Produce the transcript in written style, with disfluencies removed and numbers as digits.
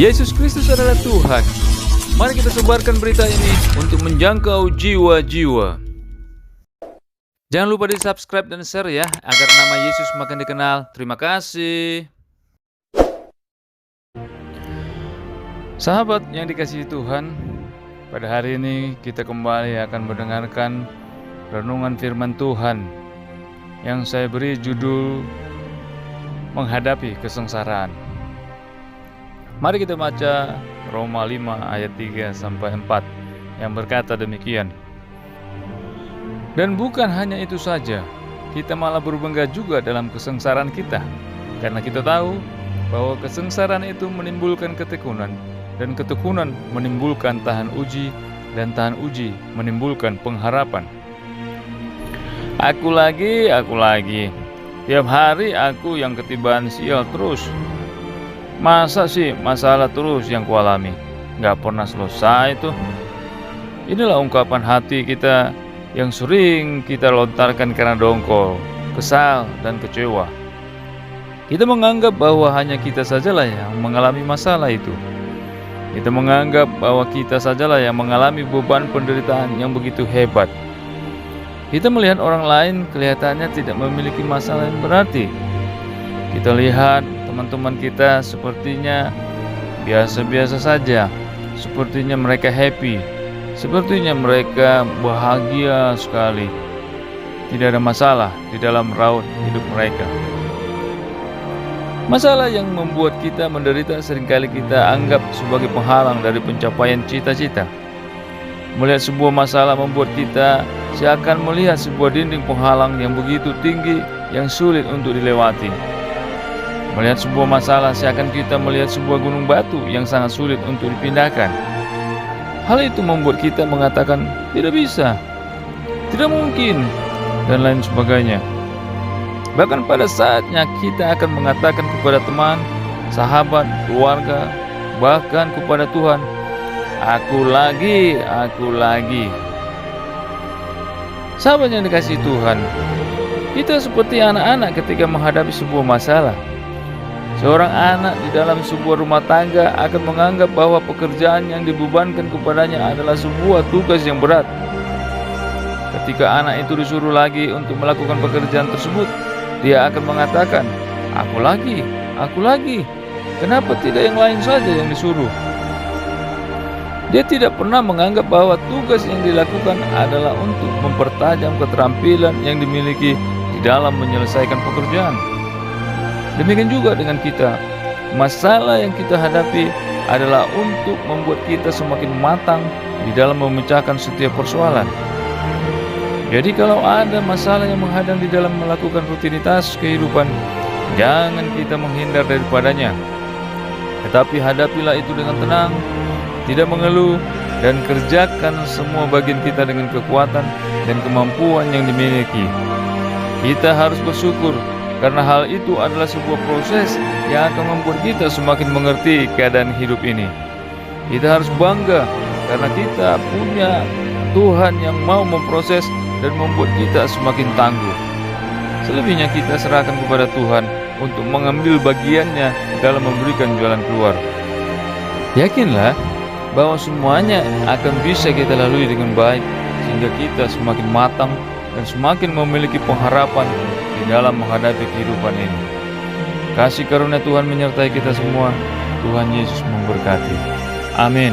Yesus Kristus adalah Tuhan. Mari kita sebarkan berita ini untuk menjangkau jiwa-jiwa. Jangan lupa di subscribe dan share ya, agar nama Yesus makin dikenal. Terima kasih. Sahabat yang dikasihi Tuhan, pada hari ini kita kembali akan mendengarkan renungan firman Tuhan yang saya beri judul Menghadapi Kesengsaraan. Mari kita baca Roma 5 ayat 3-4 yang berkata demikian. Dan bukan hanya itu saja, kita malah berbangga juga dalam kesengsaraan kita, karena kita tahu bahwa kesengsaraan itu menimbulkan ketekunan, dan ketekunan menimbulkan tahan uji, dan tahan uji menimbulkan pengharapan. Aku lagi, tiap hari aku yang ketibaan sial terus. Masa sih masalah terus yang kualami, gak pernah selesai tuh. Inilah ungkapan hati kita yang sering kita lontarkan karena dongkol, kesal, dan kecewa. Kita menganggap bahwa hanya kita sajalah yang mengalami masalah itu. Kita menganggap bahwa kita sajalah yang mengalami beban penderitaan yang begitu hebat. Kita melihat orang lain kelihatannya tidak memiliki masalah yang berarti. Kita lihat teman-teman kita sepertinya biasa-biasa saja, sepertinya mereka happy, sepertinya mereka bahagia sekali. Tidak ada masalah di dalam raut hidup mereka. Masalah yang membuat kita menderita seringkali kita anggap sebagai penghalang dari pencapaian cita-cita. Melihat sebuah masalah membuat kita seakan melihat sebuah dinding penghalang yang begitu tinggi yang sulit untuk dilewati. Melihat sebuah masalah seakan kita melihat sebuah gunung batu yang sangat sulit untuk dipindahkan. Hal itu membuat kita mengatakan tidak bisa, tidak mungkin, dan lain sebagainya. Bahkan pada saatnya kita akan mengatakan kepada teman, sahabat, keluarga, bahkan kepada Tuhan, aku lagi. Sahabat yang dikasihi Tuhan, kita seperti anak-anak ketika menghadapi sebuah masalah. Seorang anak di dalam sebuah rumah tangga akan menganggap bahwa pekerjaan yang dibebankan kepadanya adalah sebuah tugas yang berat. Ketika anak itu disuruh lagi untuk melakukan pekerjaan tersebut, dia akan mengatakan, aku lagi. Kenapa tidak yang lain saja yang disuruh? Dia tidak pernah menganggap bahwa tugas yang dilakukan adalah untuk mempertajam keterampilan yang dimiliki di dalam menyelesaikan pekerjaan. Demikian juga dengan kita. Masalah yang kita hadapi adalah untuk membuat kita semakin matang di dalam memecahkan setiap persoalan. Jadi kalau ada masalah yang menghadang di dalam melakukan rutinitas kehidupan, jangan kita menghindar daripadanya. Tetapi hadapilah itu dengan tenang, tidak mengeluh, dan kerjakan semua bagian kita dengan kekuatan dan kemampuan yang dimiliki. Kita harus bersyukur, karena hal itu adalah sebuah proses yang akan membuat kita semakin mengerti keadaan hidup ini. Kita harus bangga karena kita punya Tuhan yang mau memproses dan membuat kita semakin tangguh. Selebihnya kita serahkan kepada Tuhan untuk mengambil bagiannya dalam memberikan jalan keluar. Yakinlah bahwa semuanya akan bisa kita lalui dengan baik, sehingga kita semakin matang dan semakin memiliki pengharapan di dalam menghadapi kehidupan ini. Kasih karunia Tuhan menyertai kita semua. Tuhan Yesus memberkati. Amin.